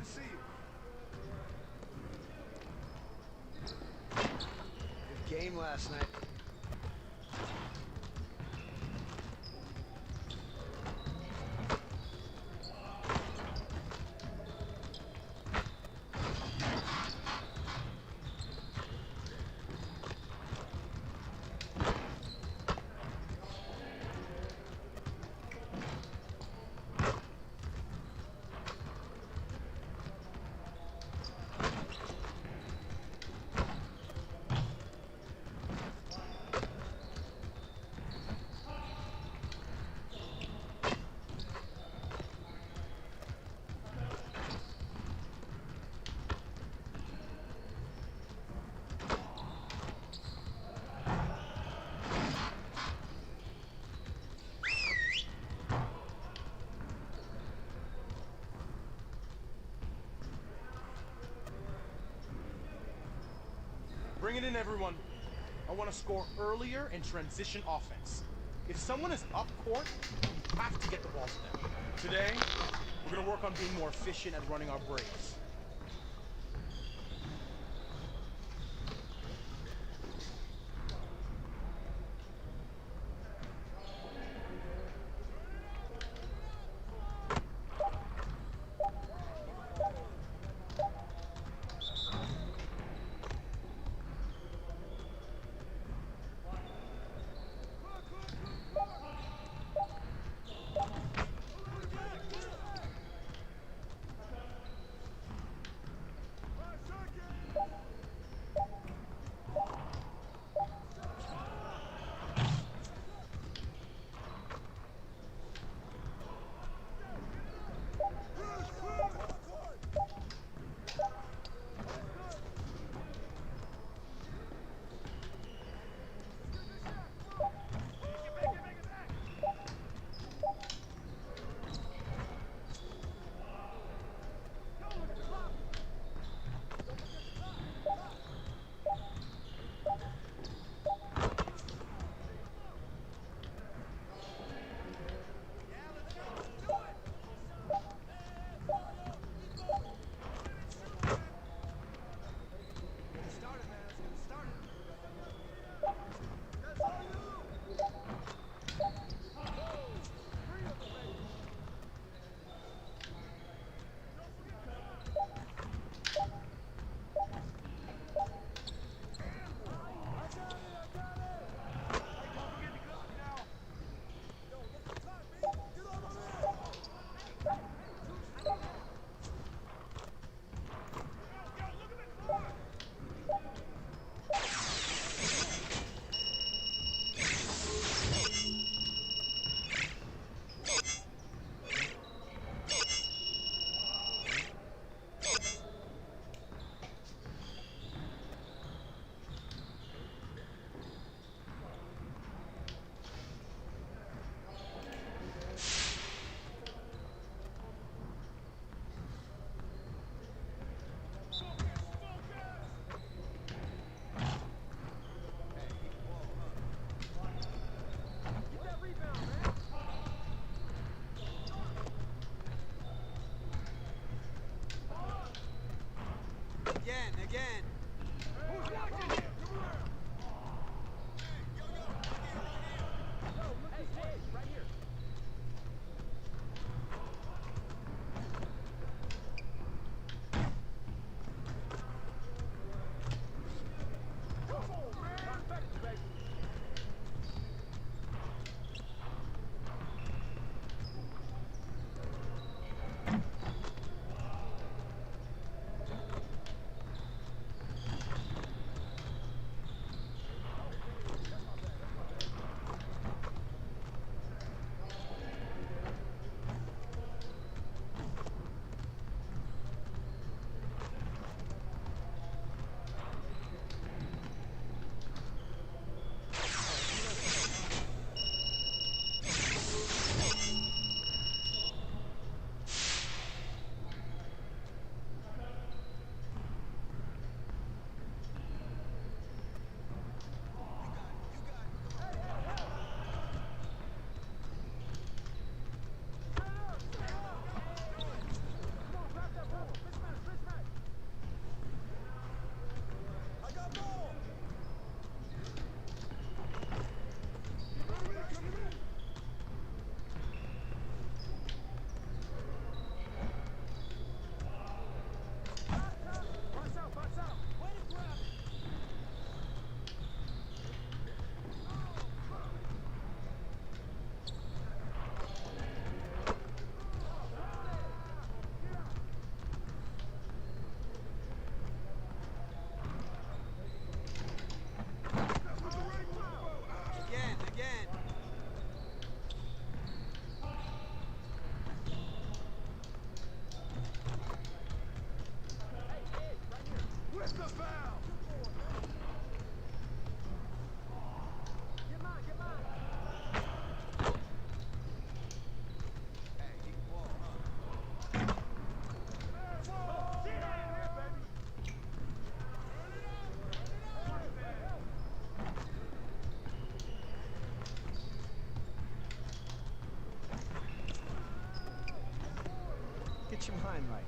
see you. Good game last night. Bring it in, everyone. I want to score earlier in transition offense. If someone is up court, you have to get the ball to them. Today, we're going to work on being more efficient at running our breaks. Again. Who's watching here? Come around. Hey, right here. Come on, man. Perfect, baby. the foul. Get mine, get mine. Hey, keep the ball, huh? Get out of here, baby. Get your mind right.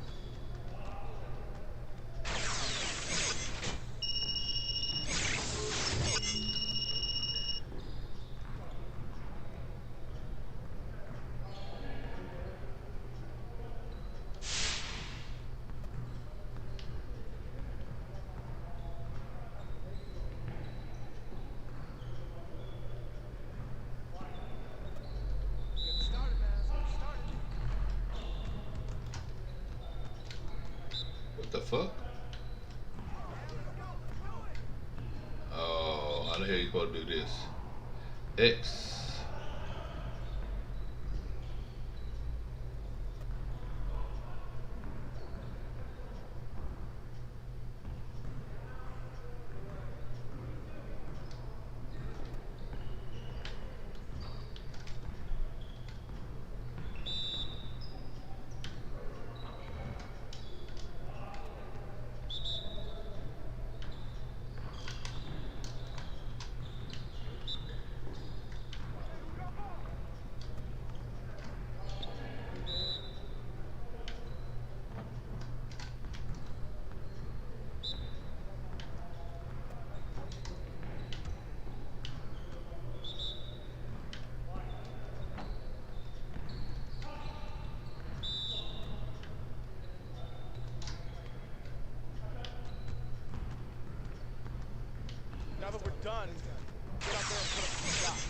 Get started, man. Get started. What the fuck? Oh, how the hell you supposed to do this? X. Now that we're done, get out there and put up some shots.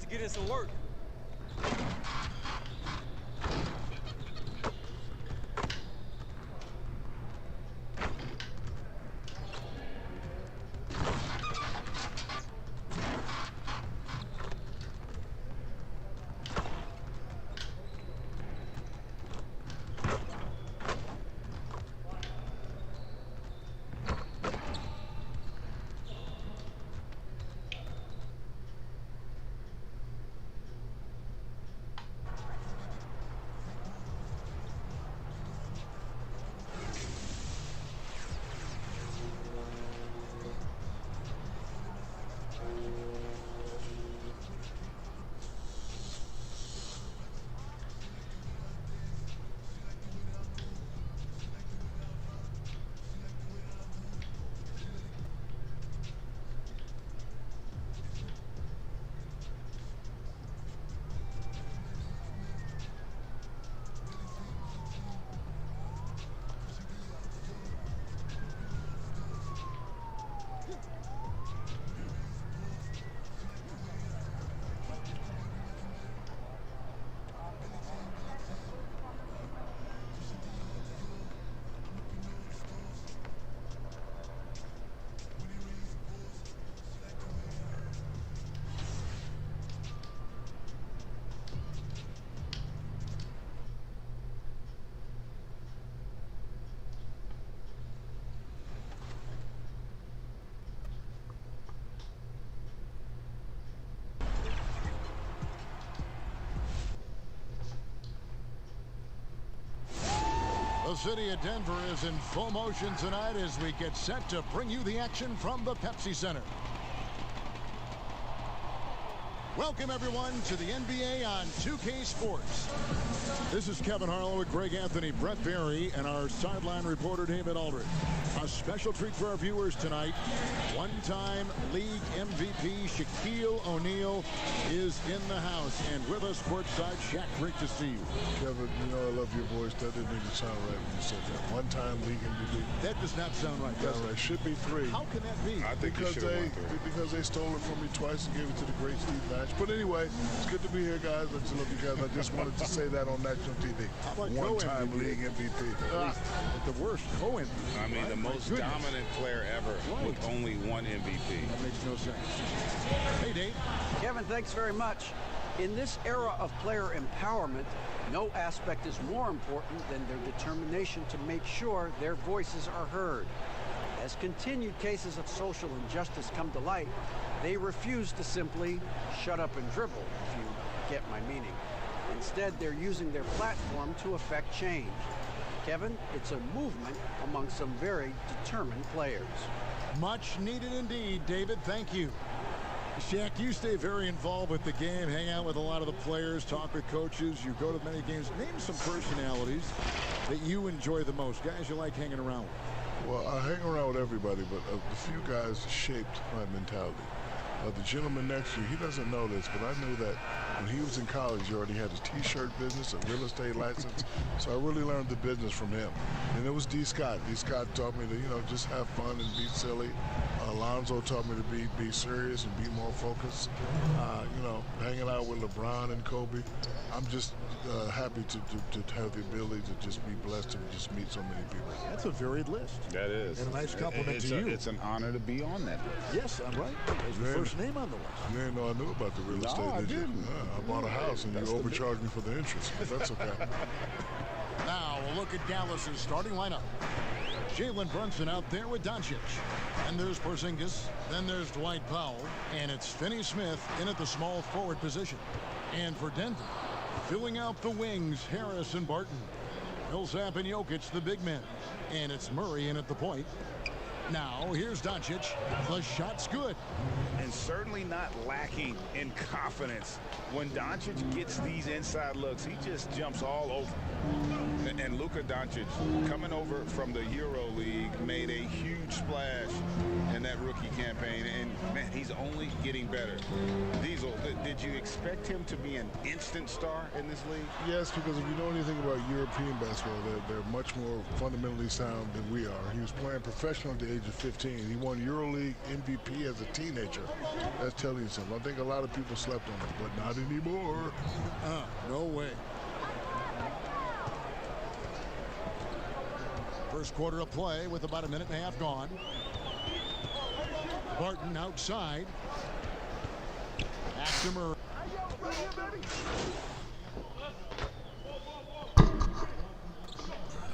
Get in some work. The city of Denver is in full motion tonight as we get set to bring you the action from the Pepsi Center. Welcome, everyone, to the NBA on 2K Sports. This is Kevin Harlow with Greg Anthony, Brett Barry, and our sideline reporter, David Aldridge. A special treat for our viewers tonight. One-time league MVP Shaquille O'Neal is in the house. And with us courtside, Shaq, great to see you. Kevin, you know I love your voice. That didn't even sound right when you said that. One-time league MVP. That does not sound right, does it? It should be 3. How can that be? I think Because they stole it from me twice and gave it to the great Steve Nash. But anyway, it's good to be here, guys. I just love you guys. I just wanted to say that on national TV. How about One-time league MVP. The worst co-MVP. I mean, the most dominant player ever with only one MVP. That makes no sense. Hey, Dave. Kevin, thanks very much. In this era of player empowerment, no aspect is more important than their determination to make sure their voices are heard. As continued cases of social injustice come to light, they refuse to simply shut up and dribble, if you get my meaning. Instead, they're using their platform to affect change. Kevin, it's a movement among some very determined players. Much needed indeed, David. Thank you. Shaq, you stay very involved with the game, hang out with a lot of the players, talk with coaches. You go to many games. Name some personalities that you enjoy the most, guys you like hanging around with. Well, I hang around with everybody, but a few guys shaped my mentality. The gentleman next to you, he doesn't know this, but I knew that when he was in college, he already had a T-shirt business, a real estate license. So I really learned the business from him. And it was D. Scott. D. Scott taught me to, just have fun and be silly. Alonzo taught me to be serious and be more focused. Hanging out with LeBron and Kobe. I'm just happy to have the ability to just be blessed and just meet so many people. That's a varied list. That is. And a nice compliment to you. It's an honor to be on that list. Yes, I'm right. That's your first name on the list. You didn't know I knew about the real estate, I did you? didn't. I bought a house and you overcharged me for the interest, but that's okay. Now a look at Dallas's starting lineup. Jalen Brunson out there with Doncic. And there's Porzingis. Then there's Dwight Powell. And it's Finney-Smith in at the small forward position. And for Denver, filling out the wings, Harris and Barton. Millsap and Jokic, the big men. And it's Murray in at the point. Now, here's Doncic. The shot's good. And certainly not lacking in confidence. When Doncic gets these inside looks, he just jumps all over. And Luka Doncic, coming over from the Euro League, made a huge splash in that rookie campaign. And, man, he's only getting better. Diesel, did you expect him to be an instant star in this league? Yes, because if you know anything about European basketball, they're much more fundamentally sound than we are. He was playing professional at the age of 15. He won EuroLeague MVP as a teenager. That's telling you something. I think a lot of people slept on him, but not anymore. No way. First quarter of play with about a minute and a half gone. Barton outside. Back to Murray.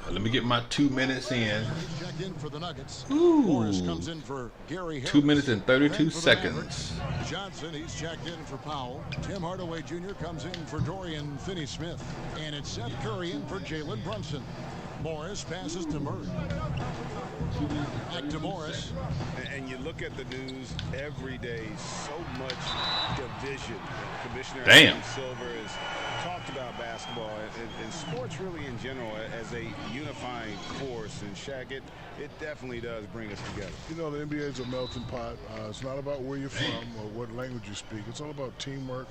Let me get my 2 minutes in. Checked in for the Nuggets. Ooh. Morris comes in for Gary Harris. 2 minutes and 32 Then for the seconds. Mavericks, Johnson, he's checked in for Powell. Tim Hardaway Jr. comes in for Dorian Finney-Smith. And it's Seth Curry in for Jalen Brunson. Morris passes to Murray. Back to Morris. And you look at the news every day, so much division. Commissioner Damn. Adam Silver has talked about basketball and sports really in general as a unifying force. And Shaq, it definitely does bring us together. You know, the NBA is a melting pot. It's not about where you're from or what language you speak. It's all about teamwork,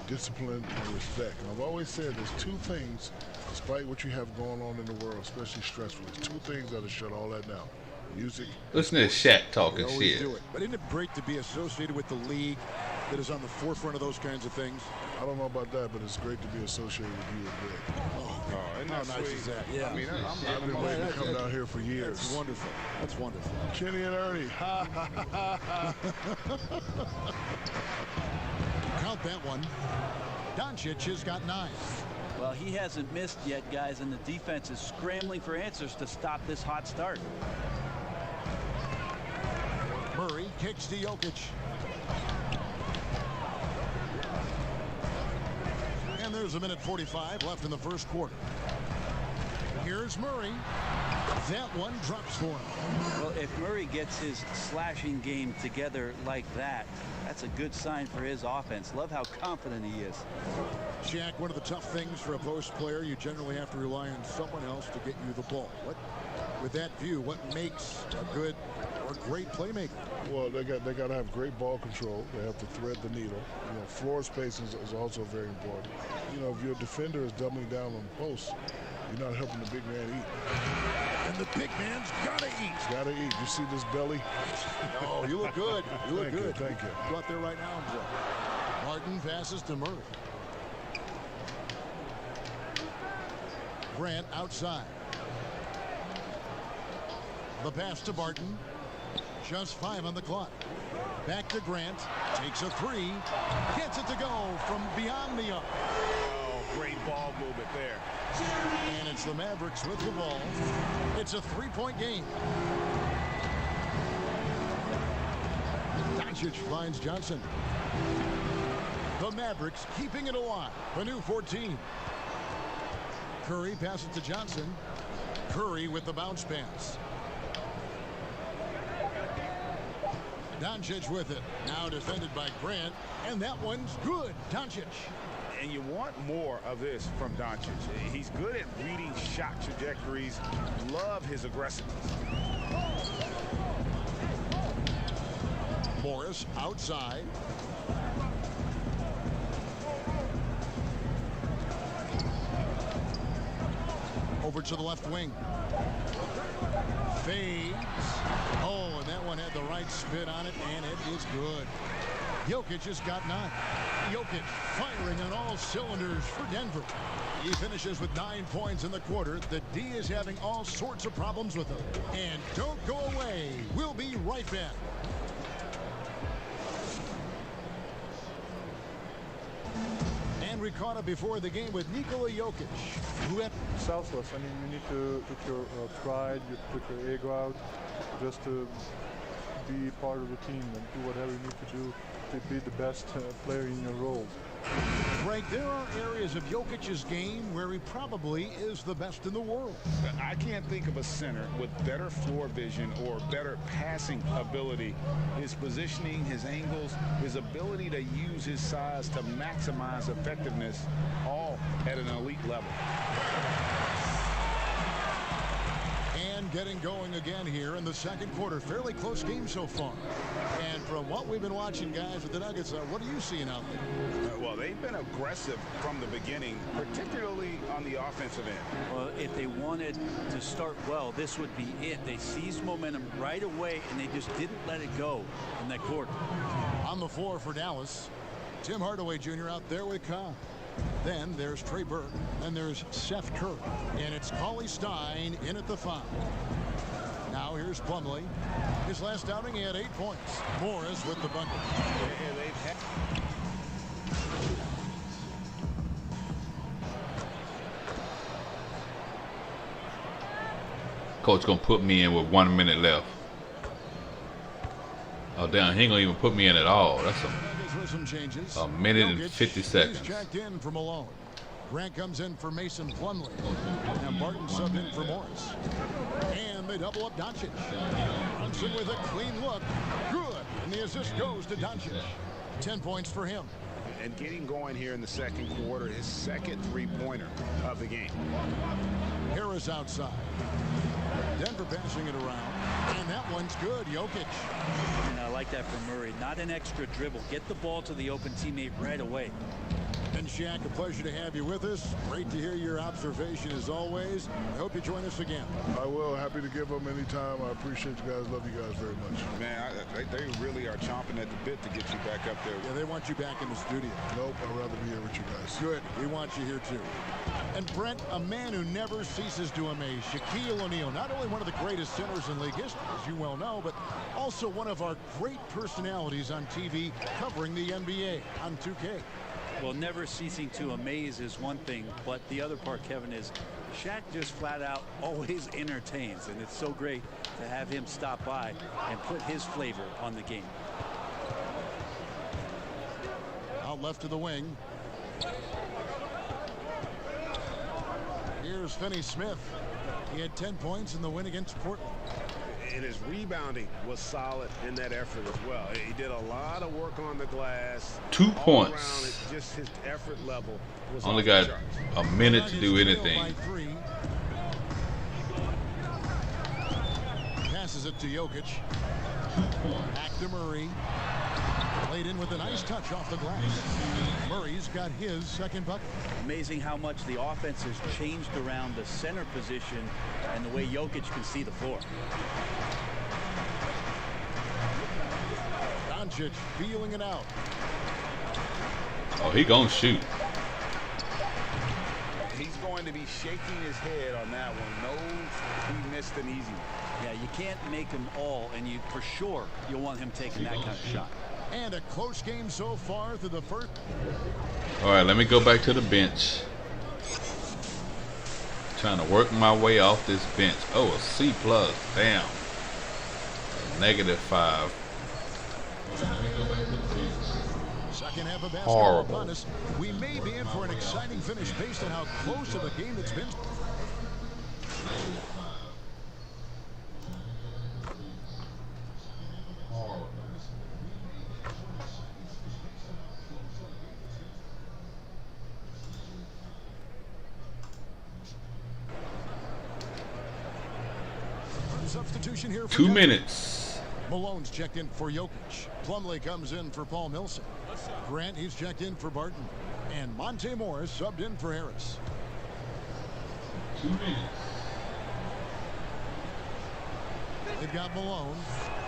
discipline, and respect. And I've always said there's 2 things, despite what you have going on in the world, especially stressful, there's 2 things that'll shut all that down. Music. Listen to Shaq talking Always shit. do it. But isn't it great to be associated with the league that is on the forefront of those kinds of things? I don't know about that, but it's great to be associated with you and Greg. Oh, isn't How that nice sweet? is that? Yeah. I mean, I've been waiting to come down here for years. That's wonderful. That's wonderful. Kenny and Ernie. Ha, ha, ha, ha. Count that one. Doncic has got 9. Well, he hasn't missed yet, guys, and the defense is scrambling for answers to stop this hot start. Murray kicks to Jokic. And there's a minute 45 left in the first quarter. Here's Murray. That one drops for him. Well, if Murray gets his slashing game together like that, that's a good sign for his offense. Love how confident he is. Shaq, one of the tough things for a post player, you generally have to rely on someone else to get you the ball. With that view, what makes a good or great playmaker? Well, they got to have great ball control. They have to thread the needle. Floor space is also very important. If your defender is doubling down on the post, you're not helping the big man eat. And the big man's gotta eat. Gotta eat. You see this belly? Oh, you look good. You look good. Thank you. Go out there right now and play. Martin passes to Murray. Grant outside. The pass to Barton. Just 5 on the clock. Back to Grant. Takes a 3. Gets it to go from beyond the arc. Oh, great ball movement there. And it's the Mavericks with the ball. It's a 3-point game. Doncic finds Johnson. The Mavericks keeping it alive. A new 14. Curry passes to Johnson. Curry with the bounce pass. Doncic with it. Now defended by Grant. And that one's good. Doncic. And you want more of this from Doncic. He's good at reading shot trajectories. Love his aggressiveness. Morris outside. Over to the left wing. Fades. Oh, and that one had the right spin on it, and it is good. Jokic has got 9. Jokic firing on all cylinders for Denver. He finishes with 9 points in the quarter. The D is having all sorts of problems with him. And don't go away. We'll be right back. And we caught up before the game with Nikola Jokic, who had selfless. I mean, you need to put your pride, you put your ego out, just to be part of the team and do whatever you need to do to be the best player in your role. Frank, there are areas of Jokic's game where he probably is the best in the world. I can't think of a center with better floor vision or better passing ability. His positioning, his angles, his ability to use his size to maximize effectiveness, all at an elite level. And getting going again here in the second quarter. Fairly close game so far. And from what we've been watching, guys, with the Nuggets, what are you seeing out there? Well, they've been aggressive from the beginning, particularly on the offensive end. Well, if they wanted to start well, this would be it. They seized momentum right away, and they just didn't let it go in that quarter. On the floor for Dallas, Tim Hardaway Jr. out there with Cobb. Then there's Trey Burke. Then there's Seth Curry. And it's Cauley Stein in at the 5. Now here's Plumlee. His last outing, he had 8 points. Morris with the bucket. Coach gonna put me in with 1 minute left. Oh damn, he ain't gonna even put me in at all. That's Some changes. a minute and Jokic, 50 seconds. He's checked in for Malone. Grant comes in for Mason Plumlee. And Martin subbed in for Morris. And they double up Doncic. Brunson with a clean look. Good. And the assist goes to Doncic. 10 points for him. And getting going here in the second quarter, his second three-pointer of the game. Harris outside. Denver passing it around. And that one's good. Jokic. And I like that from Murray. Not an extra dribble. Get the ball to the open teammate right away. And Shaq, a pleasure to have you with us. Great to hear your observation as always. I hope you join us again. I will. Happy to give them anytime. I appreciate you guys. Love you guys very much. Man, they really are chomping at the bit to get you back up there. Yeah, they want you back in the studio. Nope, I'd rather be here with you guys. Good. We want you here too. And Brent, a man who never ceases to amaze, Shaquille O'Neal, not only one of the greatest centers in league history, as you well know, but also one of our great personalities on TV covering the NBA on 2K. Well, never ceasing to amaze is one thing, but the other part, Kevin, is Shaq just flat out always entertains, and it's so great to have him stop by and put his flavor on the game. Out left to the wing. Here's Finney Smith. He had 10 points in the win against Portland. And his rebounding was solid in that effort as well. He did a lot of work on the glass. 2 points. Around, just his effort level was Only off got the charts. a minute to do anything. Passes it to Jokic. Back to Murray. Played in with a nice touch off the glass. Murray's got his second bucket. Amazing how much the offense has changed around the center position and the way Jokic can see the floor. Doncic feeling it out. Oh, he gonna shoot. He's going to be shaking his head on that one. Knows he missed an easy one. Yeah, you can't make them all, and you for sure you'll want him taking that kind of shot. And a close game so far through the first. All right, let me go back to the bench. Trying to work my way off this bench. Oh, a C+. Damn. -5. Second half of basketball Horrible. upon us. We may be in for an exciting finish based on how close of a game it's been. Substitution here for 2 Jokic. minutes. Malone's checked in for Jokic. Plumlee comes in for Paul Millsap. Grant, he's checked in for Barton. And Monte Morris subbed in for Harris. 2 minutes. They've got Malone.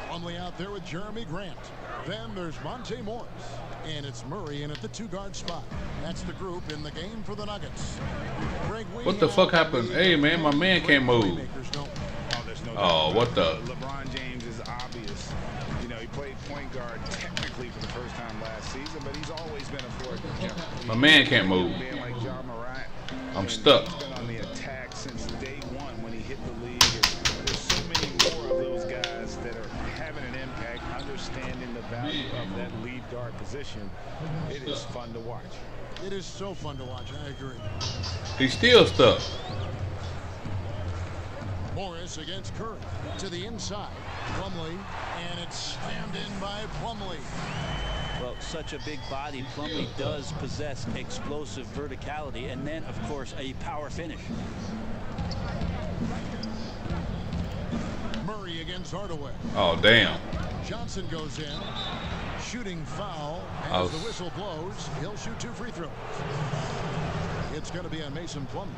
Plumlee out there with Jeremy Grant. Then there's Monte Morris. And it's Murray in at the 2-guard spot. That's the group in the game for the Nuggets. What the fuck happened? Hey, man, my man can't move. Oh, what the? LeBron James is obvious. You know, he played point guard technically for the first time last season, but he's always been a forward. My man can't move. Being like John Morant, I'm stuck. He's been on the attack since day one when he hit the league. And there's so many more of those guys that are having an impact, understanding the value of that lead guard position. It is fun to watch. It is so fun to watch. I agree. He's still stuck. Morris against Curry to the inside. Plumlee, and it's slammed in by Plumlee. Well, such a big body, Plumlee does possess explosive verticality, and then, of course, a power finish. Murray against Hardaway. Oh, damn. Johnson goes in. Shooting foul. As the whistle blows, he'll shoot 2 free throws. It's going to be on Mason Plumlee.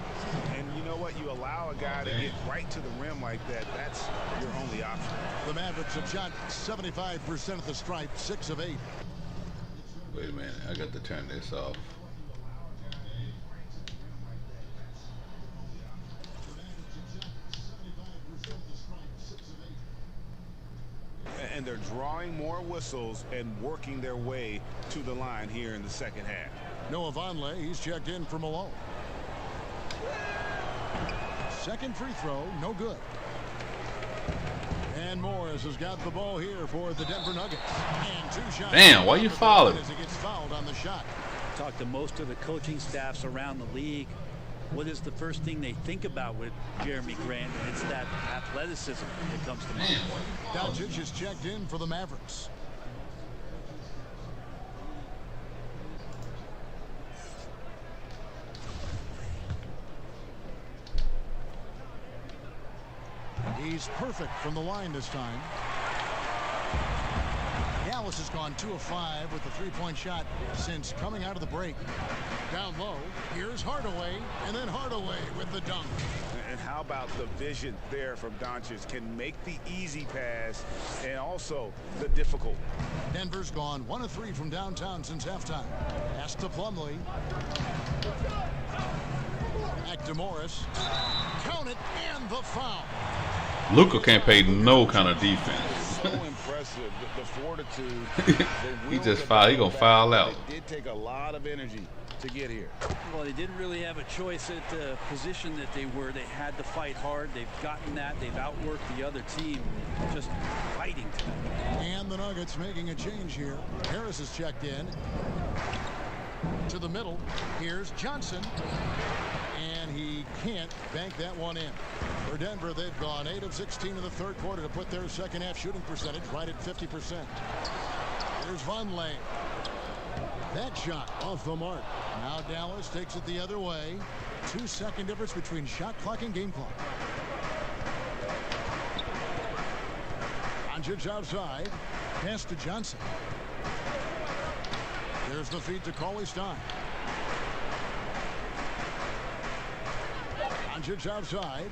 And you know what? You allow a guy to get right to the rim like that. That's your only option. The Mavericks have shot 75% at the stripe, 6 of 8. Wait a minute. I got to turn this off. And they're drawing more whistles and working their way to the line here in the second half. Noah Vonleh, he's checked in for Malone. Second free throw, no good. And Morris has got the ball here for the Denver Nuggets. And 2 shots. Damn, why you fouling? As he gets fouled on the shot. Talk to most of the coaching staffs around the league. What is the first thing they think about with Jeremy Grant? And it's that athleticism that comes to mind. Doncic is checked in for the Mavericks. He's perfect from the line this time. Dallas has gone 2 of 5 with the 3-point shot since coming out of the break. Down low, here's Hardaway, and then Hardaway with the dunk. And how about the vision there from Doncic? Can make the easy pass and also the difficult. Denver's gone 1 of 3 from downtown since halftime. Pass to Plumlee. Back to Morris. Count it, and the foul. Luka can't play no kind of defense. So impressive, the fortitude. He just fouled. He gonna foul out. It did take a lot of energy to get here. Well, they didn't really have a choice at the position that they were. They had to fight hard. They've gotten that. They've outworked the other team, just fighting tonight. And the Nuggets making a change here. Harris is checked in. To the middle. Here's Johnson. And he can't bank that one in. For Denver, they've gone 8 of 16 in the third quarter to put their second half shooting percentage right at 50%. Here's Vonleh. That shot off the mark. Now Dallas takes it the other way. 2-second difference between shot clock and game clock. Doncic outside. Pass to Johnson. There's the feed to Cauley-Stein. Doncic outside.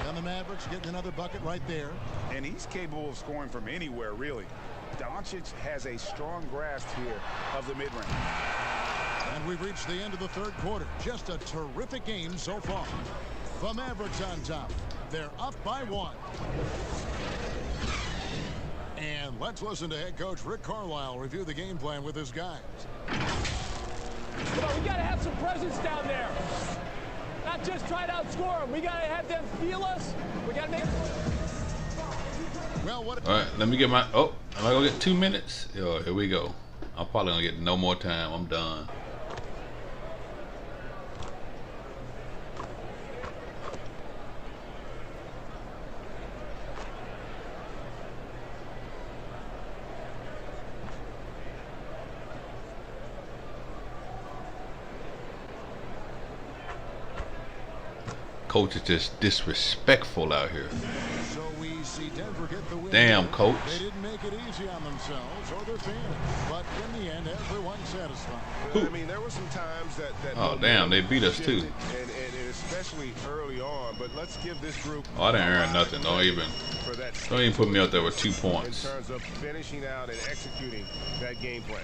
And the Mavericks getting another bucket right there. And he's capable of scoring from anywhere, really. Doncic has a strong grasp here of the mid-range. And we've reached the end of the third quarter. Just a terrific game so far. The Mavericks on top. They're up by 1. And let's listen to head coach Rick Carlisle review the game plan with his guys. Come on, we got to have some presence down there. Not just try to outscore them. We got to have them feel us. We got to make. Well, what? All right, let me get my. Oh, am I gonna get 2 minutes? Yo, here we go. I'm probably gonna get no more time. I'm done. Coach is just disrespectful out here. So we see Denver get the win. Damn, coach. They didn't make it easy on themselves or their fans, but in the end, everyone's satisfied. I mean, there were some times that Oh, damn, they beat us too. and especially early on. But let's give this group. Oh, I didn't earn nothing. Don't even put me out there with 2 points. In terms of finishing out and executing that game plan.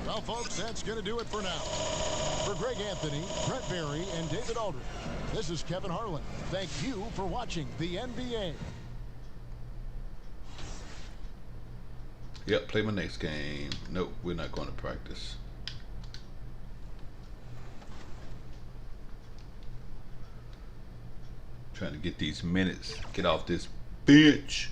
Well, folks, that's going to do it for now. For Greg Anthony, Brett Berry, and David Aldridge, this is Kevin Harlan. Thank you for watching the NBA. Yep, play my next game. Nope, we're not going to practice. Trying to get these minutes. Get off this bench.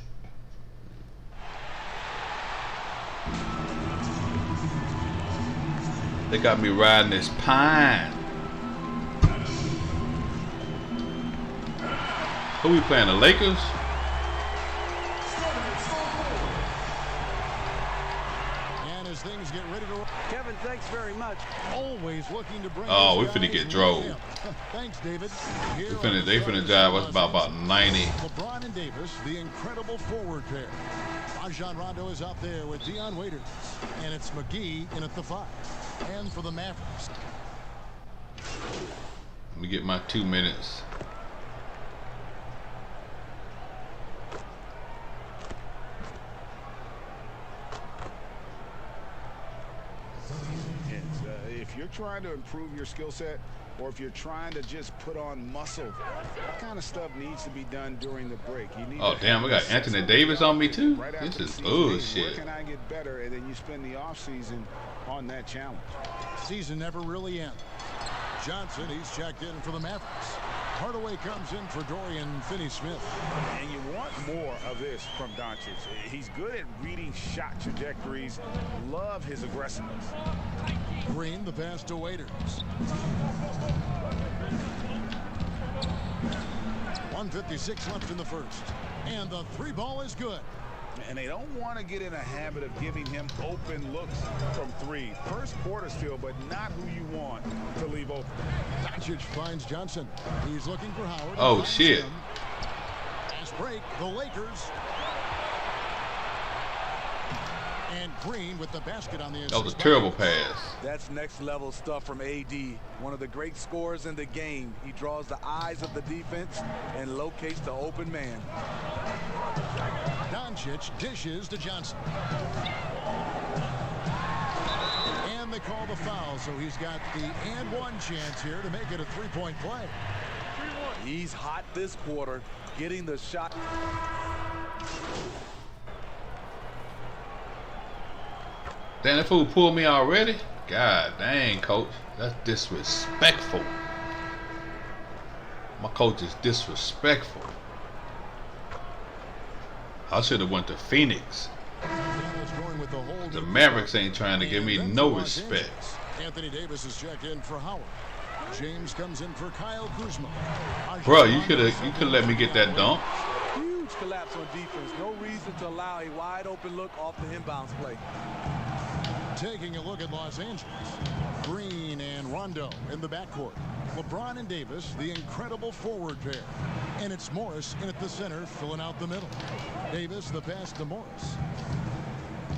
They got me riding this pine. Who we playing? The Lakers? And as things get ready to... Kevin, thanks very much. Always looking to bring... Oh, we finna get drove. Thanks, David. They finna drive us about 90. LeBron and Davis, the incredible forward pair. Rajon Rondo is out there with Dion Waiters. And it's McGee in at the 5. And for the Mavericks. Let me get my 2 minutes. If you're trying to improve your skill set, or if you're trying to just put on muscle, that kind of stuff needs to be done during the break. You need Oh, damn, I got Anthony Davis on me, too? This is bullshit. Where can I get better? And then you spend the offseason on that challenge. Season never really ends. Johnson, he's checked in for the Mavericks. Hardaway comes in for Dorian Finney-Smith. And you want more of this from Doncic. He's good at reading shot trajectories. Love his aggressiveness. Green, the pass to Waiters. 1:56 left in the first. And the 3 ball is good. And they don't want to get in a habit of giving him open looks from 3. First quarter still, but not who you want to leave open. Doncic finds Johnson. He's looking for Howard. Oh, shit. Fast break, the Lakers. And Green with the basket on the inside. That was a terrible pass. That's next level stuff from AD. One of the great scorers in the game. He draws the eyes of the defense and locates the open man. Doncic dishes to Johnson. And they call the foul, so he's got the and one chance here to make it a 3-point play. He's hot this quarter, getting the shot. Damn, that fool pulled me already? God dang, coach. That's disrespectful. My coach is disrespectful. I should have went to Phoenix. The Mavericks ain't trying to give me no respect. Anthony Davis is checked in for Howard. James comes in for Kyle Kuzma. Bro, you could let me get that dunk. Huge collapse on defense. No reason to allow a wide open look off the inbounds play. Taking a look at Los Angeles. Green and Rondo in the backcourt. LeBron and Davis, the incredible forward pair. And it's Morris in at the center, filling out the middle. Davis, the pass to Morris.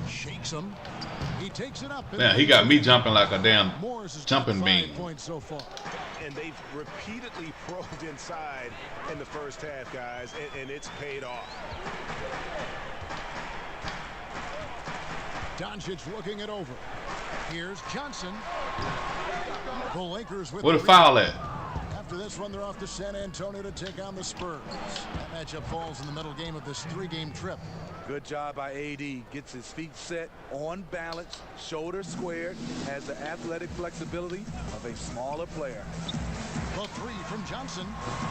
Shakes him. He takes it up. Man, he got me jumping like a damn jumping bean. Points so far. And they've repeatedly probed inside in the first half, guys, and it's paid off. Doncic looking it over. Here's Johnson. The Lakers with what a foul at. After this run, they're off to San Antonio to take on the Spurs. That matchup falls in the middle game of this 3-game trip. Good job by AD. Gets his feet set, on balance, shoulders squared, has the athletic flexibility of a smaller player. The three from Johnson.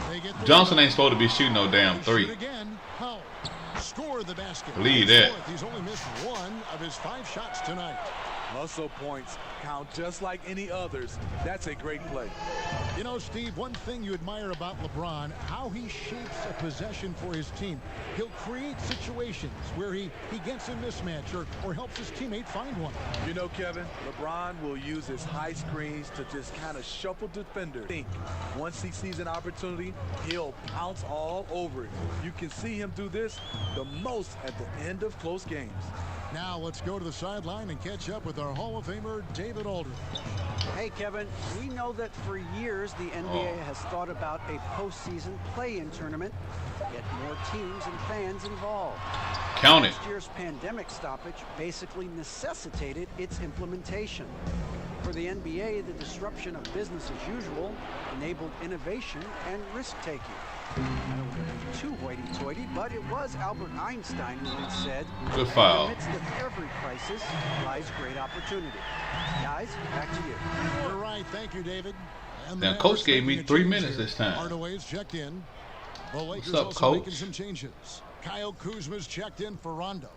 They get Johnson ain't supposed to be shooting no damn three. Again, Powell. Score the basket. Believe that. He's only missed 1 of his 5 shots tonight. Hustle points count just like any others. That's a great play. You know, Steve, one thing you admire about LeBron, how he shapes a possession for his team. He'll create situations where he gets a mismatch or helps his teammate find one. You know, Kevin, LeBron will use his high screens to just kind of shuffle defenders. Once he sees an opportunity, he'll pounce all over it. You can see him do this the most at the end of close games. Now let's go to the sideline and catch up with our Hall of Famer, David Aldridge. Hey, Kevin, we know that for years the NBA has thought about a postseason play-in tournament, get more teams and fans involved. Count it. Last year's pandemic stoppage basically necessitated its implementation. For the NBA, the disruption of business as usual enabled innovation and risk-taking. I don't want to be too hoity-toity, but it was Albert Einstein who once said, good foul. In the midst of every crisis lies great opportunity. Guys, back to you. You're right. Thank you, David. And now, Coach gave me 3 minutes this time. Hardaway's checked in. The Lakers What's up, also Coach? making some changes. Kyle Kuzma's checked in for Rondo,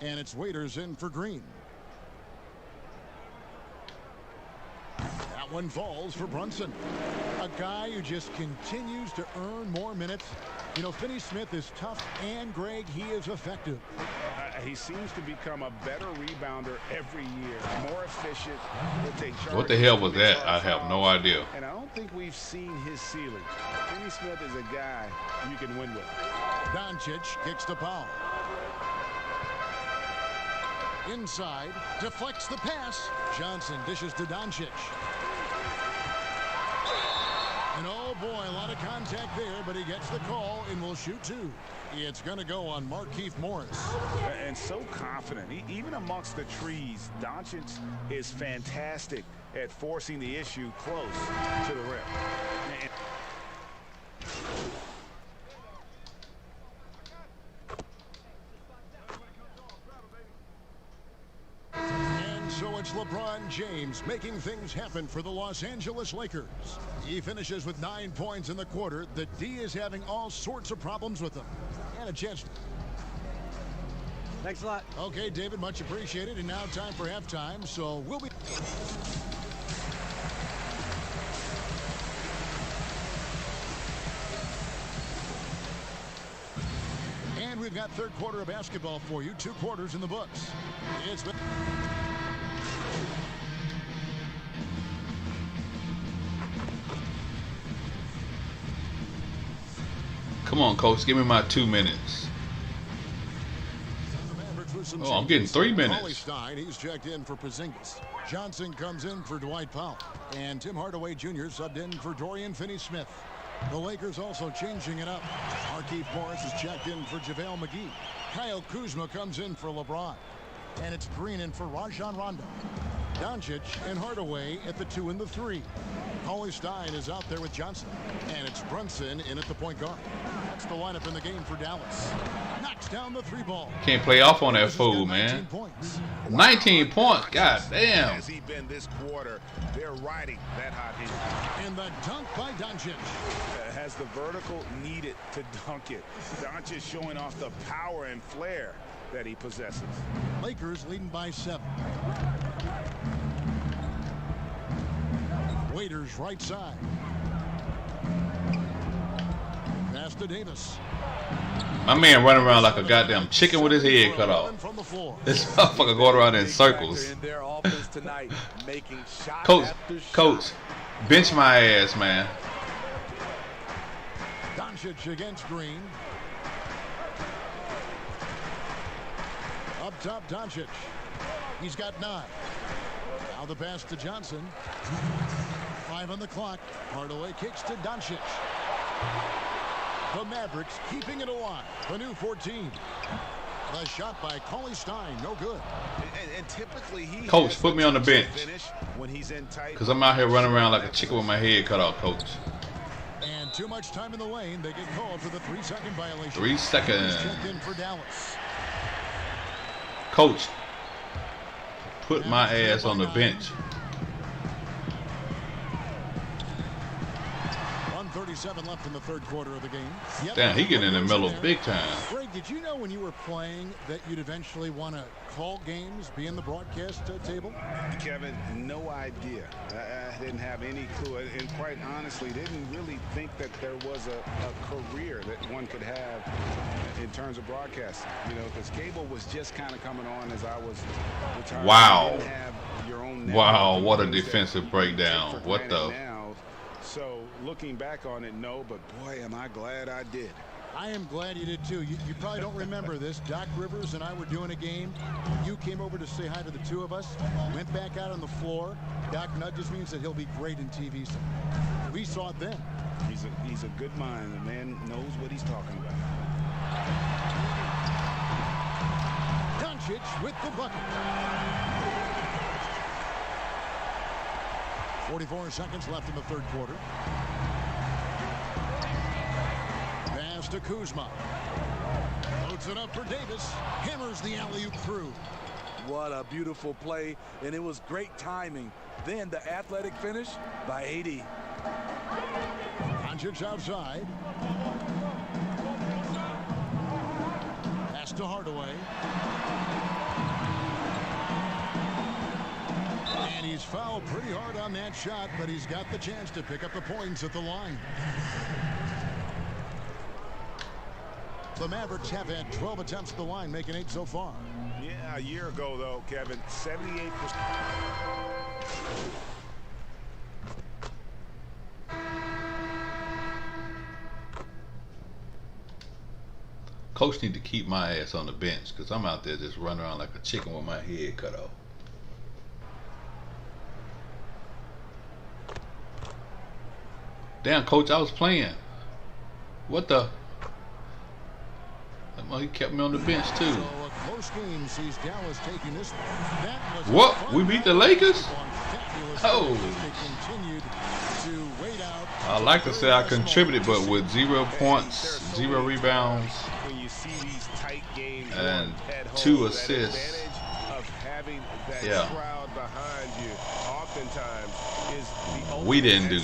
and it's Waiters in for Green. That one falls for Brunson, a guy who just continues to earn more minutes. You know, Finney Smith is tough, and Greg, he is effective. He seems to become a better rebounder every year, more efficient. What the hell was that? I have no idea. And I don't think we've seen his ceiling. Finney Smith is a guy you can win with. Doncic kicks to Powell. Inside, deflects the pass. Johnson dishes to Doncic. And oh boy, a lot of contact there, but he gets the call and will shoot 2. It's going to go on Markieff Morris. And so confident. Even amongst the trees, Doncic is fantastic at forcing the issue close to the rim. So it's LeBron James making things happen for the Los Angeles Lakers. He finishes with 9 points in the quarter. The D is having all sorts of problems with them. And a chance. Thanks a lot. Okay, David, much appreciated. And now time for halftime. So we'll be... And we've got third quarter of basketball for you. 2 quarters in the books. It's been... Come on, Coach. Give me my 2 minutes. Oh, I'm getting 3 minutes. Stein, he's checked in for Porzingis. Johnson comes in for Dwight Powell. And Tim Hardaway Jr. subbed in for Dorian Finney-Smith. The Lakers also changing it up. Markieff Morris is checked in for JaVale McGee. Kyle Kuzma comes in for LeBron. And it's Green in for Rajon Rondo. Doncic and Hardaway at the 2 and the 3. Stein is out there with Johnson. And it's Brunson in at the point guard. That's the lineup in the game for Dallas. Knocks down the 3 ball. Can't play off on that fool, man. 19 points. God damn. Has he been this quarter? They're riding that hot heat. And the dunk by Doncic. Has the vertical needed to dunk it. Doncic showing off the power and flair that he possesses. Lakers leading by 7. Waiters right side. Pass to Davis. My man running around like a goddamn chicken with his head cut off. This motherfucker going around in circles. Coach, bench my ass, man. Doncic against Green. Up top, Doncic. He's got 9. Now the pass to Johnson. 5 on the clock. Hardaway kicks to Doncic. The Mavericks keeping it alive. The new 14. The shot by Cauley Stein, no good. And typically he Coach, put me on the bench. When he's in tight. Because I'm out here running around like a chicken with my head cut off, Coach. And too much time in the lane. They get called for the 3-second violation. 3 seconds. Checked in for Dallas. Coach, put my ass on the bench. 1:37 left in the third quarter of the game. Yep. Damn, he getting in the middle big time. Greg, did you know when you were playing that you'd eventually want to call games, be in the broadcast table? Kevin, no idea. I didn't have any clue, and quite honestly, didn't really think that there was a career that one could have in terms of broadcasting. You know, because cable was just kind of coming on as I was retired. Wow. Your own Wow, what a defensive breakdown. What the? Now, so looking back on it, no, but boy, am I glad I did. I am glad you did too. You probably don't remember this. Doc Rivers and I were doing a game. You came over to say hi to the two of us. Went back out on the floor. Doc nudges me and said he'll be great in TV. So we saw it then. He's a good mind. The man knows what he's talking about. Doncic with the bucket. 44 seconds left in the third quarter. Pass to Kuzma. Loads it up for Davis. Hammers the alley-oop through. What a beautiful play, and it was great timing. Then the athletic finish by AD. Doncic outside. Pass to Hardaway. And he's fouled pretty hard on that shot, but he's got the chance to pick up the points at the line. The Mavericks have had 12 attempts at the line, making 8 so far. Yeah, a year ago, though, Kevin, 78%. Coach need to keep my ass on the bench because I'm out there just running around like a chicken with my head cut off. Damn, Coach, I was playing. What the? He kept me on the bench too. So a close game sees Dallas taking this one. That was what? We beat the Lakers? Oh. I like to say I contributed, but with 0 points, 0 rebounds, and 2 assists. Yeah. We didn't do